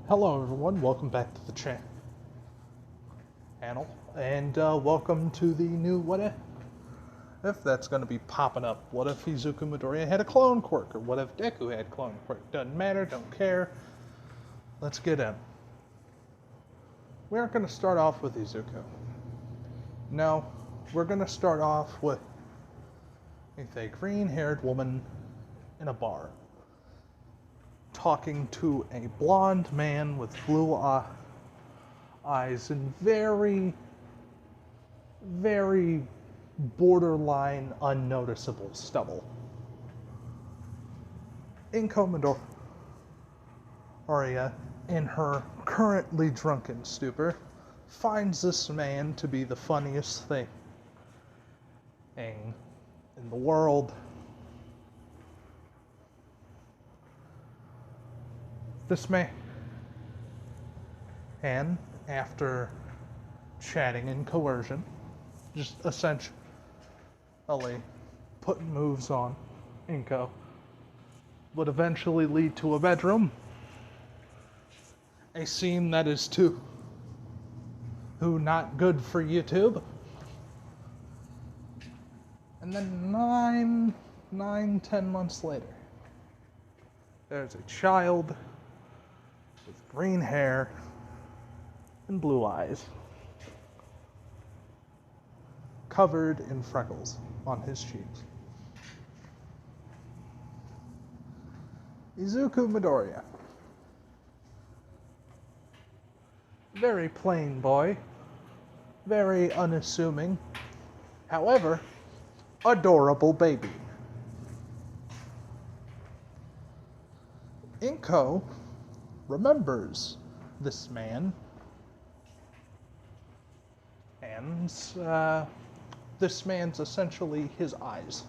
Hello everyone, welcome back to the channel, and welcome to the new What If that's going to be popping up. What if Izuku Midoriya had a clone quirk, or what if Deku had clone quirk? Doesn't matter, don't care. Let's get in. We aren't going to start off with Izuku. No, we're going to start off with a green-haired woman in a bar, talking to a blonde man with blue eyes and very, very borderline unnoticeable stubble. Izuku Midoriya, in her currently drunken stupor, finds this man to be the funniest thing in the world. This man, and after chatting and coercion, just essentially putting moves on Inko, would eventually lead to a bedroom. A scene that is not good for YouTube. And then 10 months later, there's a child with green hair and blue eyes, covered in freckles on his cheeks. Izuku Midoriya. Very plain boy, very unassuming, however, adorable baby. Inko remembers this man, and this man's essentially his eyes.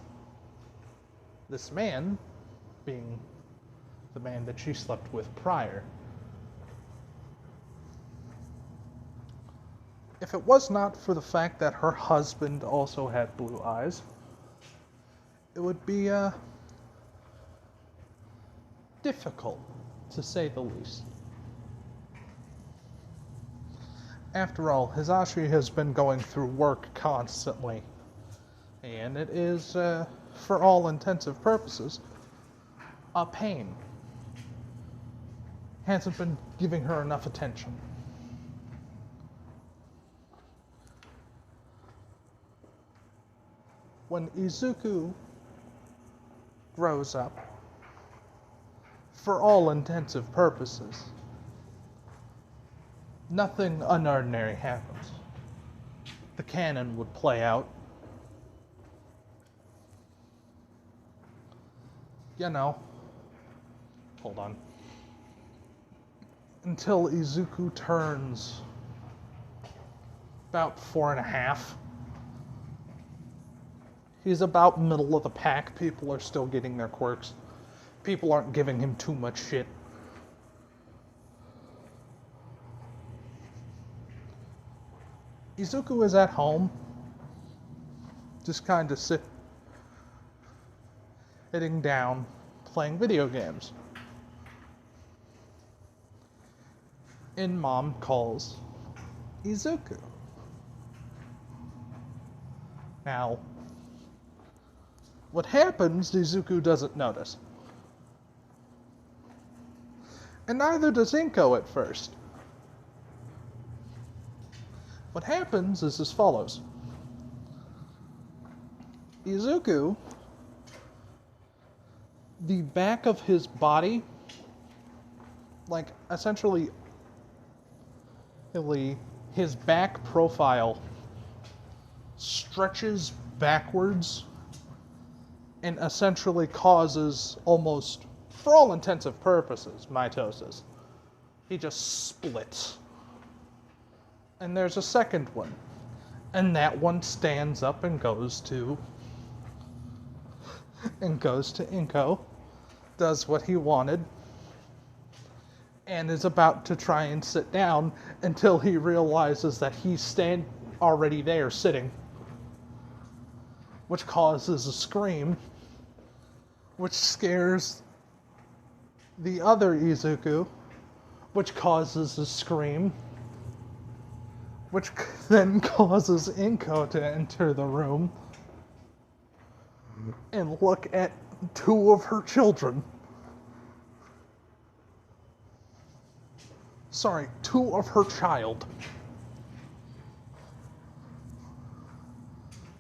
This man being the man that she slept with prior. If it was not for the fact that her husband also had blue eyes, it would be difficult, to say the least. After all, Hisashi has been going through work constantly, and it is, for all intensive purposes, a pain. Hasn't been giving her enough attention. When Izuku grows up, for all intensive purposes, nothing unordinary happens. The canon would play out. Hold on. Until Izuku turns about 4.5. He's about middle of the pack. People are still getting their quirks. People aren't giving him too much shit. Izuku is at home, just kind of sitting down, playing video games. And Mom calls Izuku. Now, what happens, Izuku doesn't notice. And neither does Inko at first. What happens is as follows. Izuku, the back of his body, essentially, his back profile stretches backwards and essentially causes almost, for all intensive purposes, mitosis. He just splits. And there's a second one. And that one stands up and goes to Inko, does what he wanted, and is about to try and sit down until he realizes that he's already there sitting, which causes a scream, which scares the other Izuku, which causes a scream, which then causes Inko to enter the room and look at two of her children. Sorry, two of her child.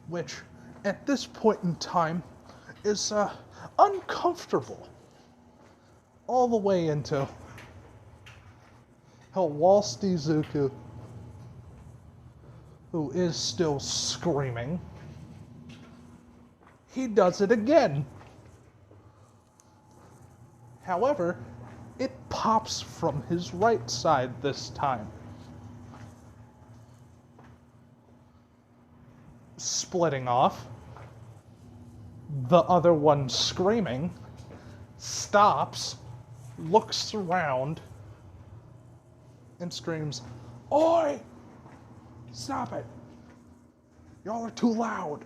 Which, at this point in time, is uncomfortable. All the way into hell, whilst Izuku, who is still screaming, he does it again. However, it pops from his right side this time, splitting off. The other one screaming stops, looks around, and screams, "Oi! Stop it! Y'all are too loud!"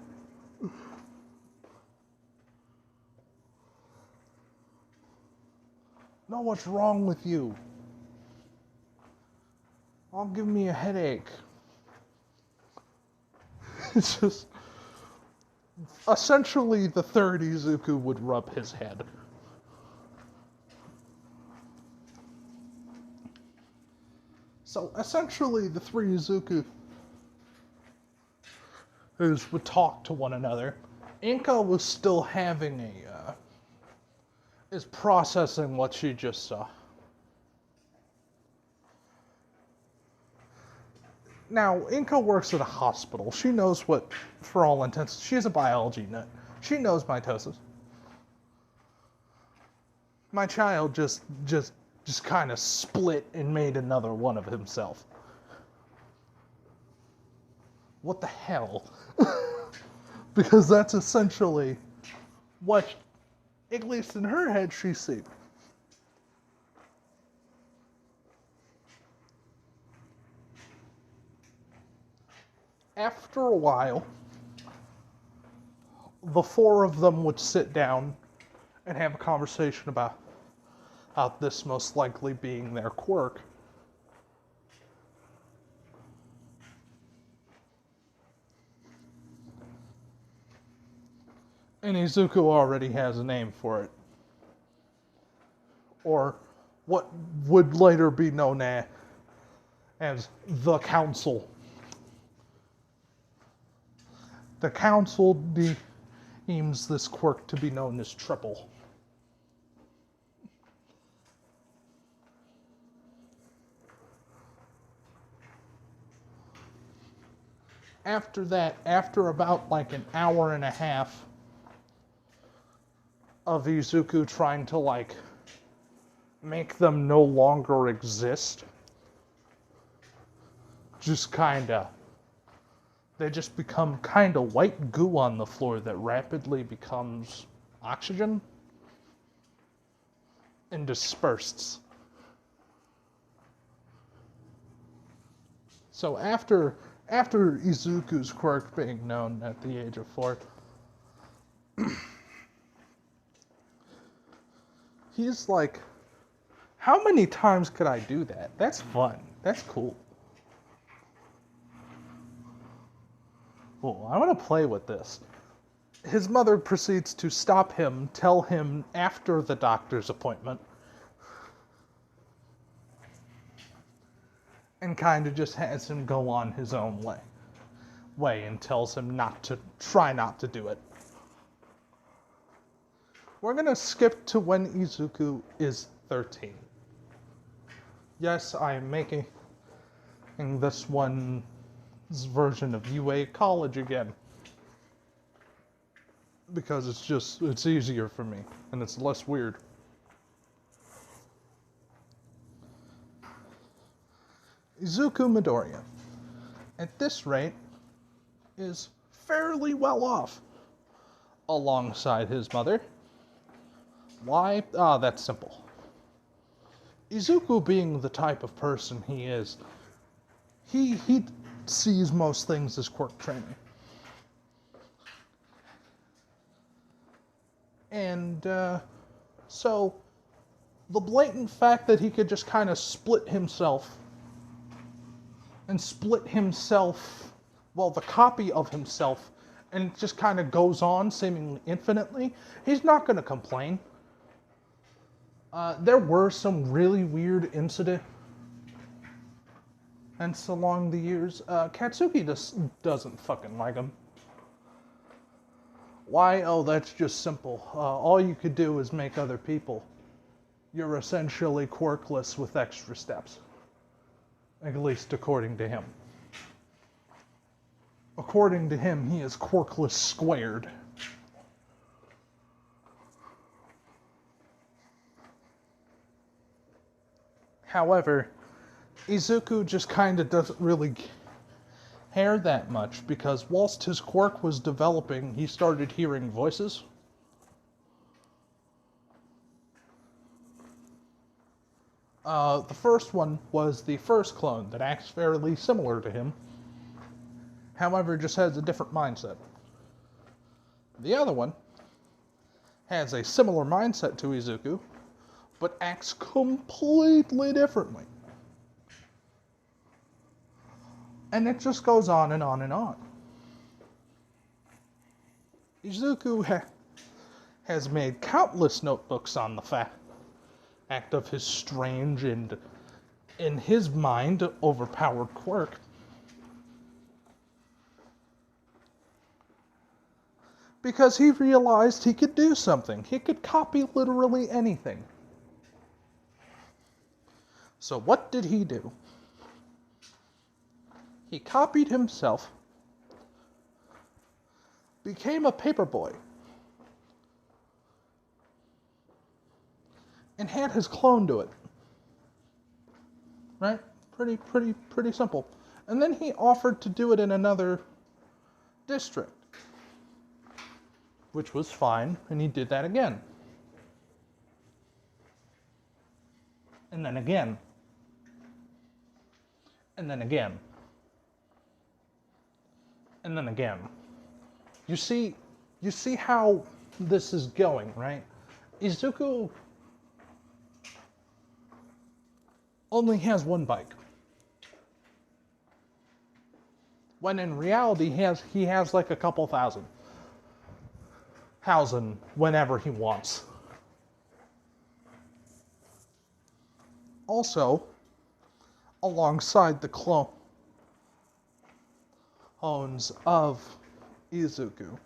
Know what's wrong with you? I'll give me a headache. It's just... essentially, the third Izuku would rub his head. So, essentially, the three Izuku would talk to one another. Inko was still having is processing what she just saw. Now, Inko works at a hospital. She knows what, for all intents, she's a biology nut. She knows mitosis. My child just kind of split and made another one of himself. What the hell? Because that's essentially what, at least in her head, she's seen. After a while, the four of them would sit down and have a conversation about this most likely being their quirk. And Izuku already has a name for it. Or what would later be known as the Council. The Council deems this quirk to be known as Triple. After that, after about like an hour and a half of Izuku trying to like make them no longer exist, they just become kind of white goo on the floor that rapidly becomes oxygen and disperses. So after Izuku's quirk being known at the age of 4, he's like, how many times could I do that? That's fun. That's cool. Oh, I want to play with this. His mother proceeds to stop him, tell him after the doctor's appointment, and kind of just has him go on his own way and tells him try not to do it. We're going to skip to when Izuku is 13. Yes, I am making this one's version of UA College again. Because it's easier for me, and it's less weird. Izuku Midoriya, at this rate, is fairly well off alongside his mother. Why? That's simple. Izuku, being the type of person he is, he sees most things as quirk training. And so the blatant fact that he could just kind of split himself, well, the copy of himself, and it just kind of goes on seemingly infinitely, he's not going to complain. There were some really weird incidents along the years. Katsuki just doesn't fucking like him. Why? Oh, that's just simple. All you could do is make other people. You're essentially quirkless with extra steps. At least according to him. According to him, he is quirkless squared. However, Izuku just kind of doesn't really care that much, because whilst his quirk was developing, he started hearing voices. The first one was the first clone that acts fairly similar to him, however, just has a different mindset. The other one has a similar mindset to Izuku, but acts completely differently. And it just goes on and on and on. Izuku has made countless notebooks on the fact of his strange and, in his mind, overpowered quirk. Because he realized he could do something. He could copy literally anything. So what did he do? He copied himself, became a paperboy, and had his clone do it. Right? Pretty simple. And then he offered to do it in another district, which was fine, and he did that again. And then again. And then again. And then again. You see how this is going, right? Izuku only has one bike. When in reality he has like a couple thousand whenever he wants. Also, alongside the clones of Izuku,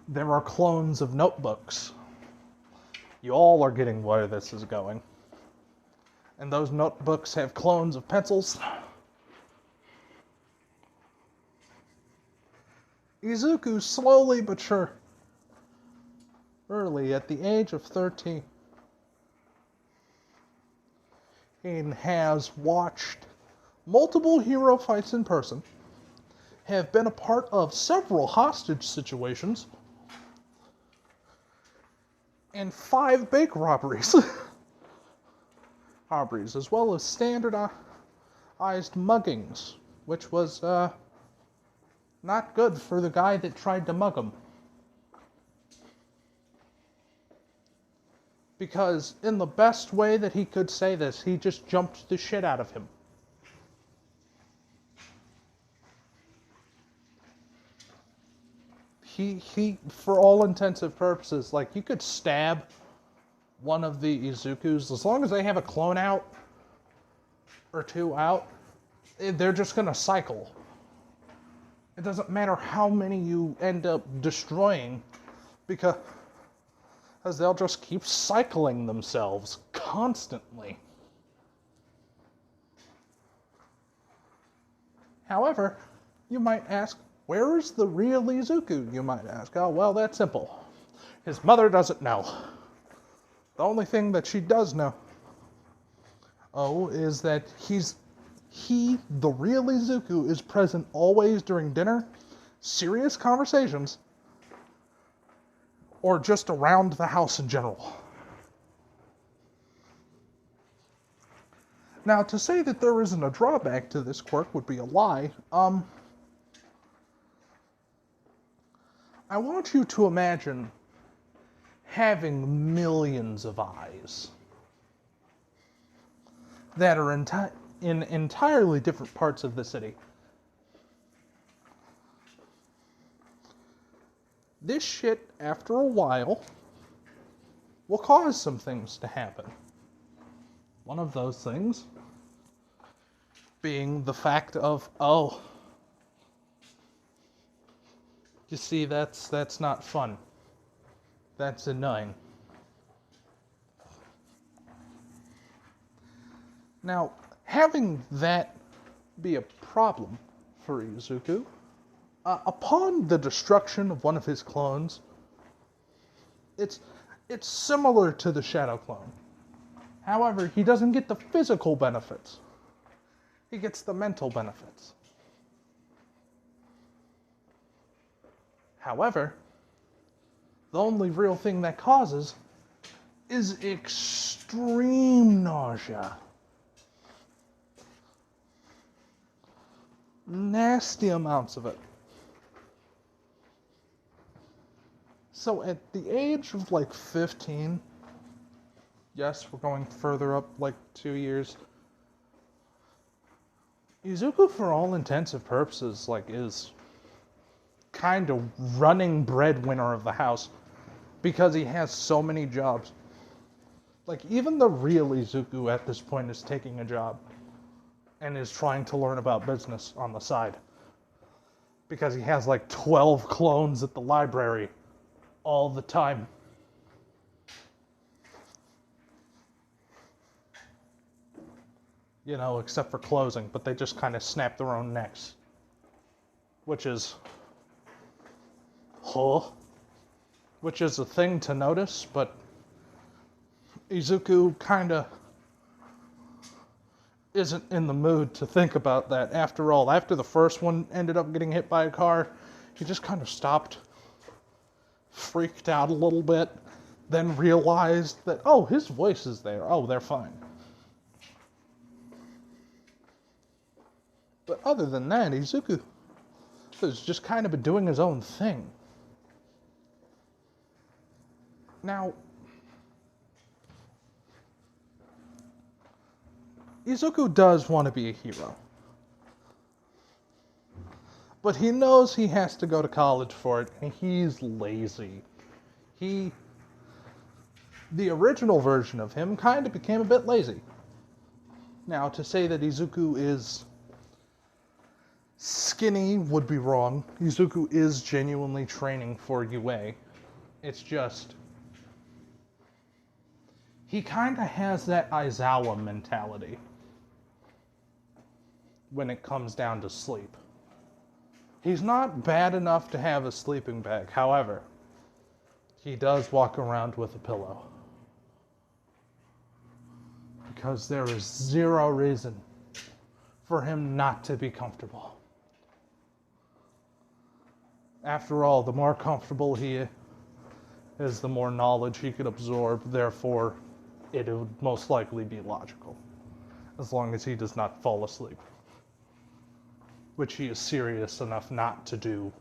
there are clones of notebooks. You all are getting where this is going. And those notebooks have clones of pencils. Izuku slowly but surely, at the age of 13, has watched multiple hero fights in person, have been a part of several hostage situations, and 5 bank robberies. As well as standardized muggings, which was not good for the guy that tried to mug him. Because in the best way that he could say this, he just jumped the shit out of him. He, for all intensive purposes, like, you could stab one of the Izukus, as long as they have a clone out, or 2 out, they're just gonna cycle. It doesn't matter how many you end up destroying, because they'll just keep cycling themselves constantly. However, you might ask, where is the real Izuku? You might ask. Oh, well, that's simple. His mother doesn't know. The only thing that she does know, is that the real Izuku, is present always during dinner, serious conversations, or just around the house in general. Now, to say that there isn't a drawback to this quirk would be a lie. I want you to imagine having millions of eyes that are in entirely different parts of the city. This shit, after a while, will cause some things to happen. One of those things being the fact of, oh, you see, that's not fun. That's annoying. Now, having that be a problem for Izuku, upon the destruction of one of his clones, it's similar to the Shadow clone. However, he doesn't get the physical benefits. He gets the mental benefits. However, the only real thing that causes is extreme nausea. Nasty amounts of it. So at the age of like 15, yes, we're going further up like 2 years, Izuku, for all intents and purposes, like, is kind of running breadwinner of the house because he has so many jobs. Like, even the real Izuku at this point is taking a job and is trying to learn about business on the side because he has like 12 clones at the library all the time. You know, except for closing, but they just kind of snap their own necks. Which is... Which is a thing to notice, but Izuku kind of isn't in the mood to think about that. After all, after the first one ended up getting hit by a car, he just kind of stopped, freaked out a little bit, then realized that, oh, his voice is there. Oh, they're fine. But other than that, Izuku is just kind of doing his own thing. Now, Izuku does want to be a hero. But he knows he has to go to college for it, and he's lazy. The original version of him kind of became a bit lazy. Now, to say that Izuku is skinny would be wrong. Izuku is genuinely training for UA. It's just... he kind of has that Aizawa mentality when it comes down to sleep. He's not bad enough to have a sleeping bag. However, he does walk around with a pillow. Because there is zero reason for him not to be comfortable. After all, the more comfortable he is, the more knowledge he could absorb. Therefore, it would most likely be logical. As long as he does not fall asleep. Which he is serious enough not to do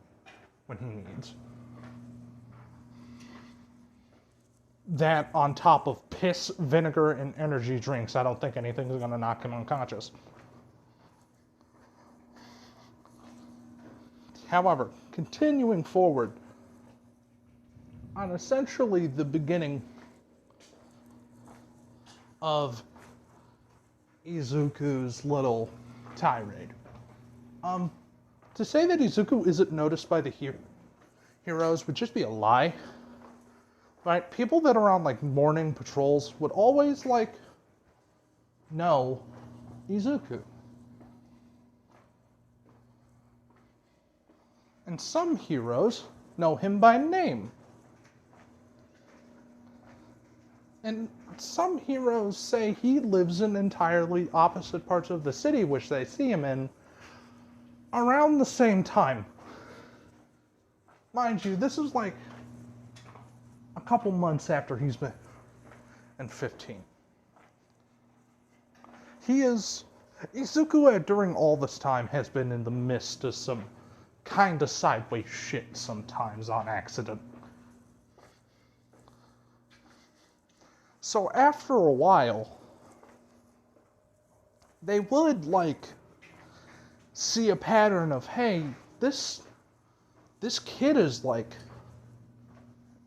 when he needs. That on top of piss, vinegar, and energy drinks, I don't think anything's going to knock him unconscious. However, continuing forward, on essentially the beginning of Izuku's little tirade. To say that Izuku isn't noticed by the heroes would just be a lie. Right? People that are on, like, morning patrols would always, like, know Izuku. And some heroes know him by name. And some heroes say he lives in entirely opposite parts of the city, which they see him in, around the same time. Mind you, this is like a couple months after he's been in 15. Izuku during all this time has been in the midst of some kind of sideways shit sometimes on accident. So after a while, they would, like, see a pattern of, hey, this kid is, like,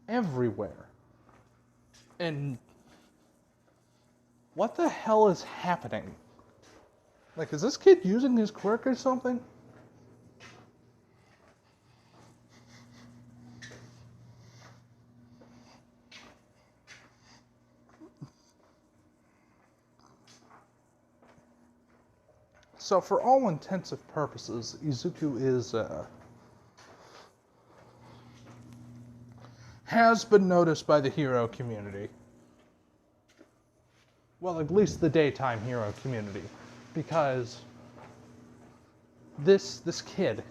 everywhere. And what the hell is happening? Like, is this kid using his quirk or something? So, for all intents and purposes, Izuku has been noticed by the hero community. Well, at least the daytime hero community, because this kid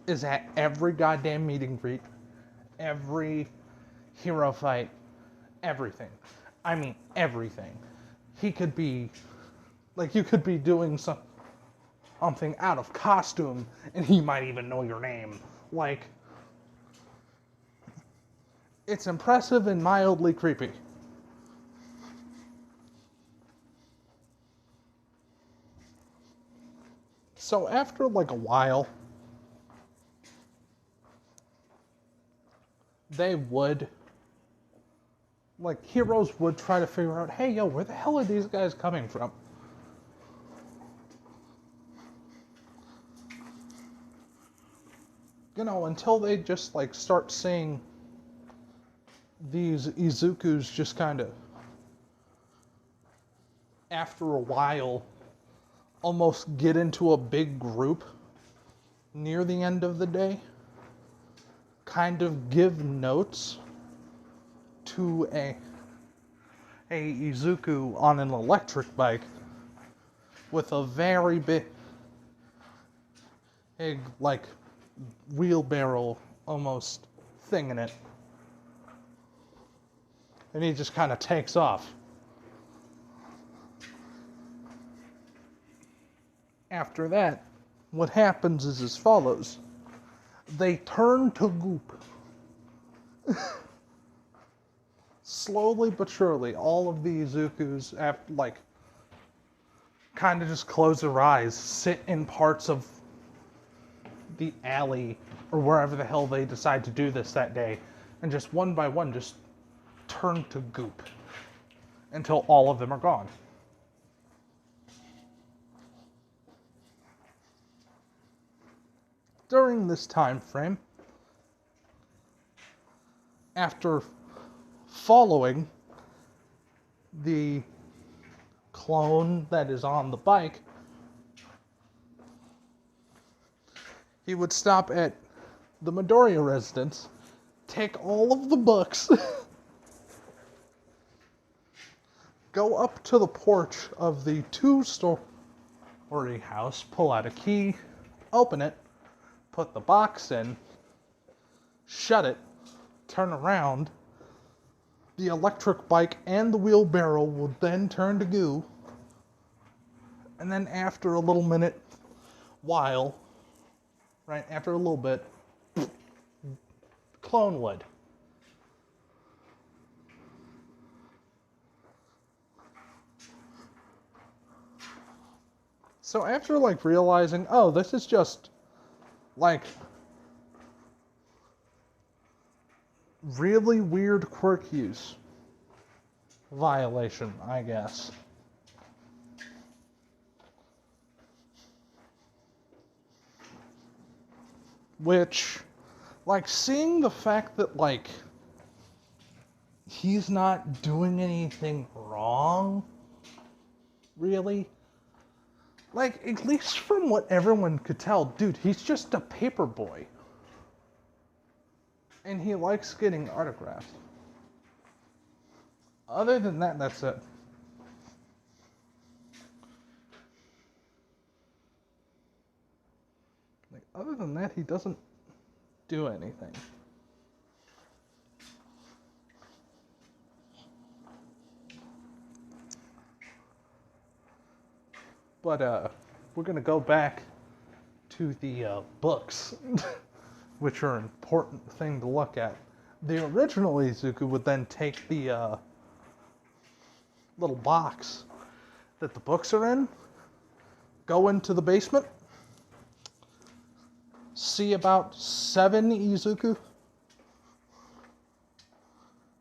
is at every goddamn meet and greet, every hero fight, everything. I mean, everything. He could be, like, you could be doing something out of costume, and he might even know your name. Like, it's impressive and mildly creepy. So after, like, a while, they would, like, heroes would try to figure out, hey, yo, where the hell are these guys coming from? You know, until they just, like, start seeing these Izukus just kind of, after a while, almost get into a big group near the end of the day, kind of give notes to a Izuku on an electric bike with a very big, like, wheelbarrow almost thing in it. And he just kind of takes off. After that, what happens is as follows. They turn to goop. Slowly but surely, all of the Izukus, like, kind of just close their eyes, sit in parts of the alley, or wherever the hell they decide to do this that day, and just one by one, just turn to goop until all of them are gone. During this time frame, after following the clone that is on the bike, he would stop at the Midoriya residence, take all of the books, go up to the porch of the 2-story house, pull out a key, open it, put the box in, shut it, turn around, the electric bike and the wheelbarrow will then turn to goo, and then after a little minute, after a little bit, clone would. So after, like, realizing, oh, this is just, like, really weird quirk use violation, I guess. Which, like, seeing the fact that, like, he's not doing anything wrong, really, like, at least from what everyone could tell, dude, he's just a paper boy. And he likes getting autographed. Other than that, that's it. Like, other than that, he doesn't do anything. But we're gonna go back to the books, which are an important thing to look at. The original Izuku would then take the little box that the books are in, go into the basement, see about 7 Izuku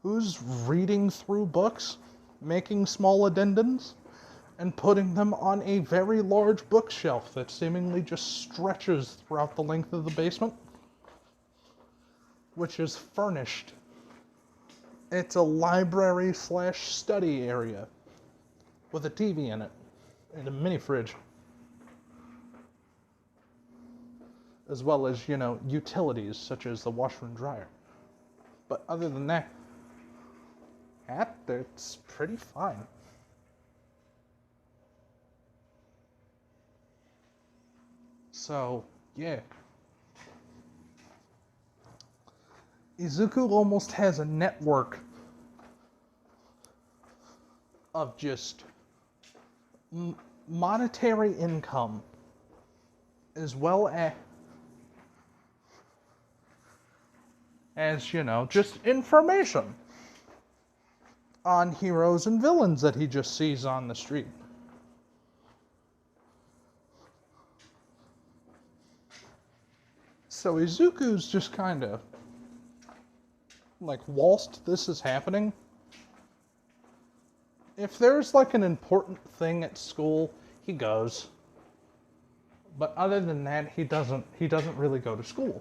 who's reading through books, making small addendums, and putting them on a very large bookshelf that seemingly just stretches throughout the length of the basement, which is furnished. It's a library/study area with a TV in it and a mini fridge, as well as, utilities such as the washer and dryer. But other than that, it's pretty fine. So, yeah. Izuku almost has a network of just monetary income, as well as just information on heroes and villains that he just sees on the street. So Izuku's just kind of whilst this is happening, if there's an important thing at school, he goes. But other than that, he doesn't really go to school.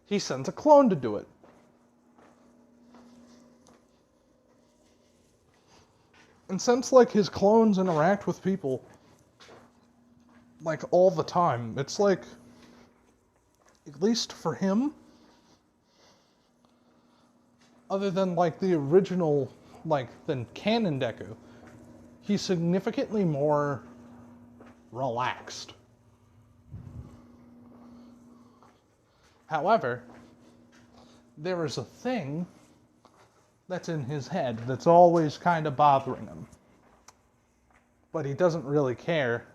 He sends a clone to do it. And since his clones interact with people all the time, it's at least for him, other than the original than canon Deku, he's significantly more relaxed. However, there is a thing that's in his head that's always kind of bothering him. But he doesn't really care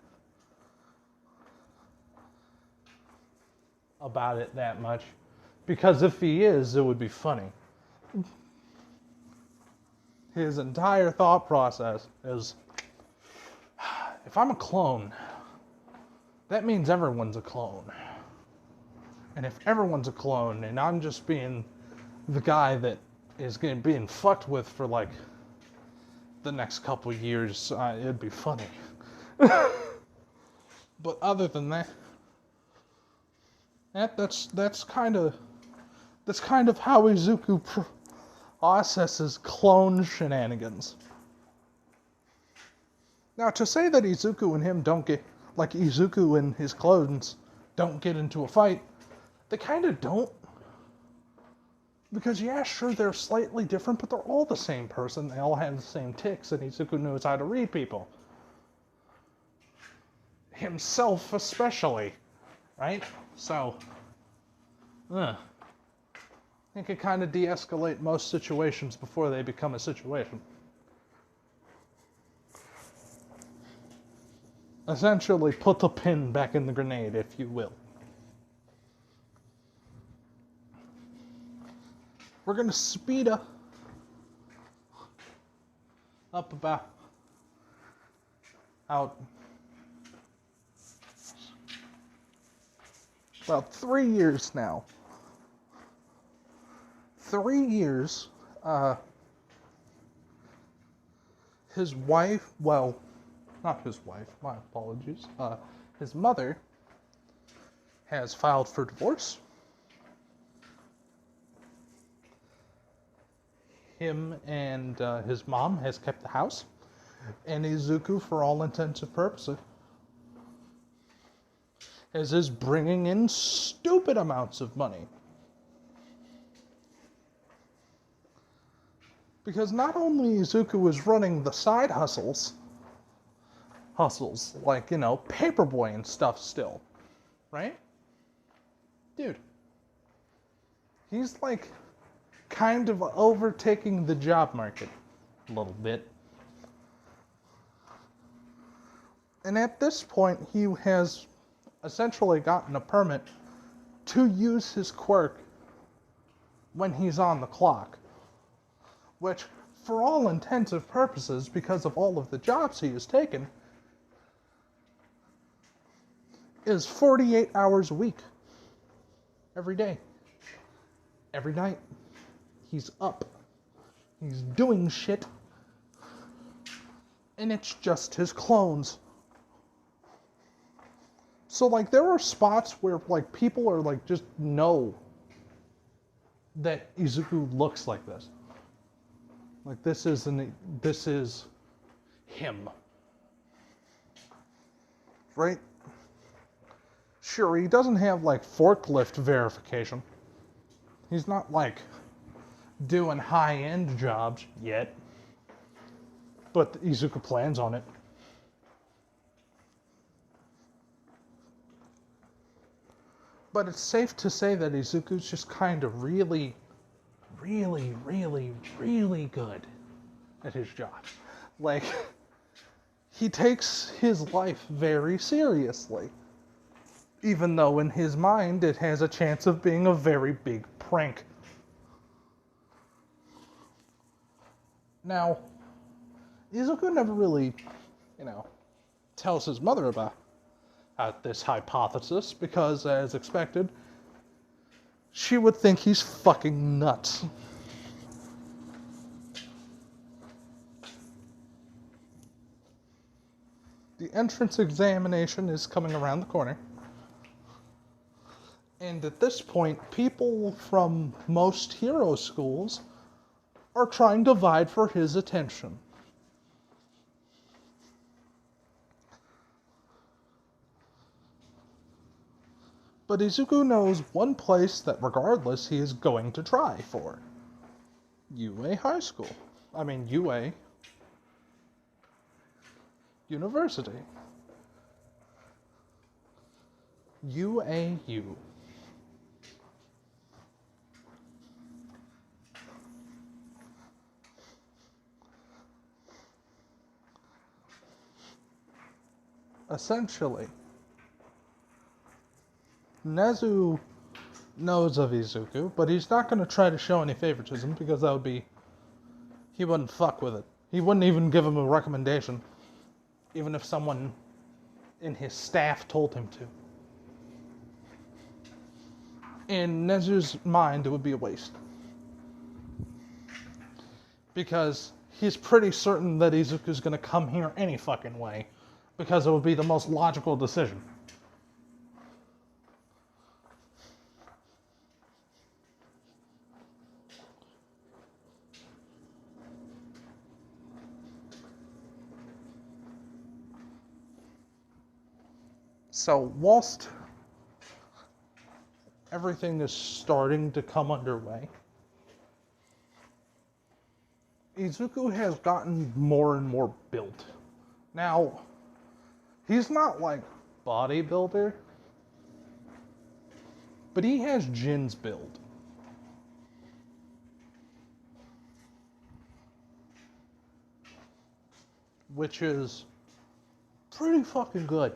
about it that much, because if he is, it would be funny. His entire thought process is, if I'm a clone, that means everyone's a clone. And if everyone's a clone, and I'm just being the guy that is being fucked with for the next couple years, it'd be funny. But other than that, that's kind of how Izuku processes clone shenanigans. Now, to say that Izuku and him don't get Izuku and his clones don't get into a fight, they kind of don't. Because, yeah, sure, they're slightly different, but they're all the same person. They all have the same tics, and Izuku knows how to read people. Himself especially, right? So, it can kind of de-escalate most situations before they become a situation. Essentially, put the pin back in the grenade, if you will. We're going to speed up about 3 years now. 3 years, his wife, well, not his wife, my apologies, his mother has filed for divorce. Him and his mom has kept the house, and Izuku, for all intents and purposes, is bringing in stupid amounts of money. Because not only Izuku is running the side hustles like, Paperboy and stuff still, right? Dude, he's kind of overtaking the job market a little bit. And at this point, he has essentially gotten a permit to use his quirk when he's on the clock. which, for all intensive purposes, because of all of the jobs he has taken, is 48 hours a week. Every day. Every night. He's up. He's doing shit. And it's just his clones. So, like, there are spots where, like, people are, like, just know that Izuku looks like this. Like, this is him. Right? Sure, he doesn't have, like, forklift verification. He's not, like, doing high-end jobs yet. But Izuku plans on it. But it's safe to say that Izuku's just kind of really, really, really, really good at his job. Like, he takes his life very seriously. Even though in his mind it has a chance of being a very big prank. Now, Izuku never really, tells his mother about this hypothesis because, as expected, she would think he's fucking nuts. The entrance examination is coming around the corner. And at this point, people from most hero schools are trying to vie for his attention. But Izuku knows one place that regardless he is going to try for. UA High School. UA University. UAU. Essentially, Nezu knows of Izuku, but he's not going to try to show any favoritism because that would be... he wouldn't fuck with it. He wouldn't even give him a recommendation, even if someone in his staff told him to. In Nezu's mind, it would be a waste. Because he's pretty certain that Izuku's going to come here any fucking way, because it would be the most logical decision. So, whilst everything is starting to come underway, Izuku has gotten more and more built. Now, he's not like bodybuilder, but he has Jin's build. Which is pretty fucking good.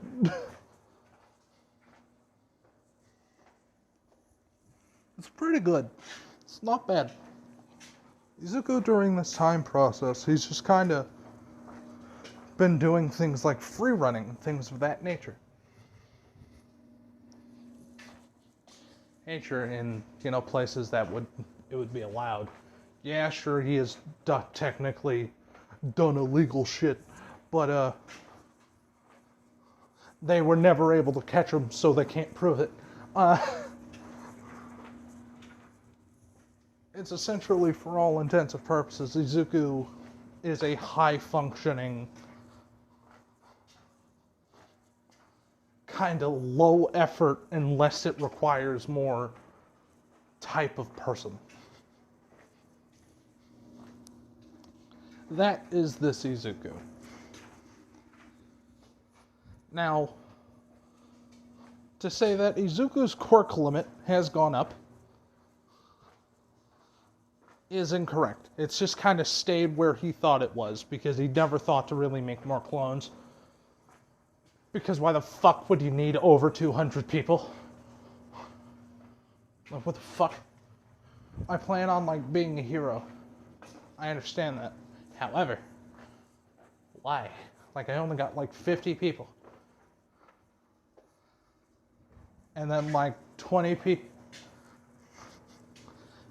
It's pretty good. It's not bad. Izuku, during this time process, he's just kind of been doing things like free running, things of that nature. Nature in, places that it would be allowed. Yeah, sure, he has technically done illegal shit, but they were never able to catch him, so they can't prove it. It's essentially, for all intents and purposes, Izuku is a high-functioning, kind of low-effort, unless it requires more, type of person. That is this Izuku. Now, to say that Izuku's quirk limit has gone up is incorrect. It's just kind of stayed where he thought it was, because he never thought to really make more clones. Because why the fuck would you need over 200 people? Like, what the fuck? I plan on, being a hero. I understand that. However, why? Like, I only got like 50 people. And then like 20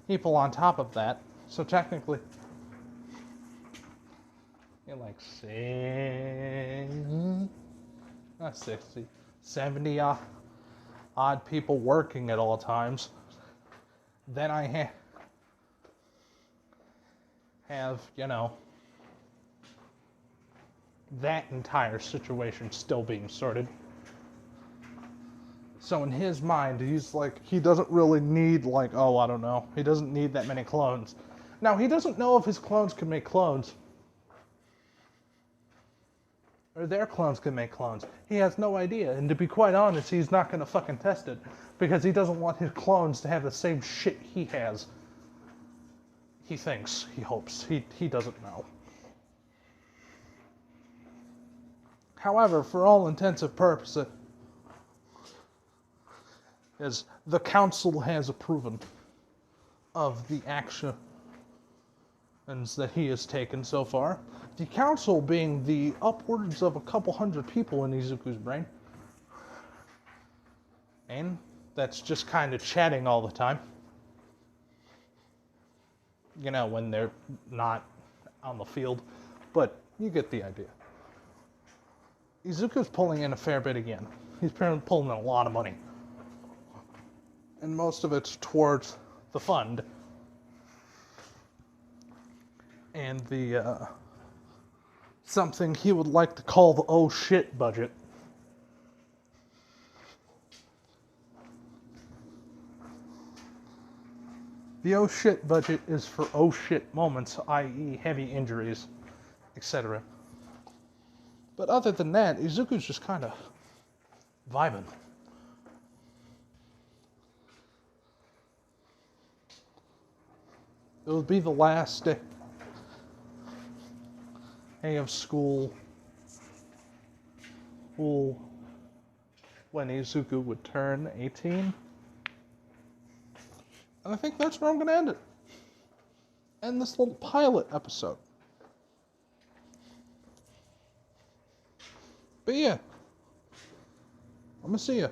people on top of that. So technically, you're like 60, 70 odd people working at all times. Then I have, that entire situation still being sorted. So in his mind, he's like, he doesn't really need, like, oh, I don't know. He doesn't need that many clones. Now, he doesn't know if his clones can make clones. Or their clones can make clones. He has no idea. And to be quite honest, he's not going to fucking test it. Because he doesn't want his clones to have the same shit he has. He thinks. He hopes. He doesn't know. However, for all intents purposes, the council has approved of the actions that he has taken so far. The council being the upwards of a couple hundred people in Izuku's brain. And that's just kind of chatting all the time. When they're not on the field. But you get the idea. Izuku's pulling in a fair bit again. He's pulling in a lot of money. And most of it's towards the fund. And the, something he would like to call the oh shit budget. The oh shit budget is for oh shit moments, i.e. heavy injuries, etc. But other than that, Izuku's just kind of vibing. It would be the last day of school when Izuku would turn 18. And I think that's where I'm going to end it. End this little pilot episode. But yeah, I'm going to see you.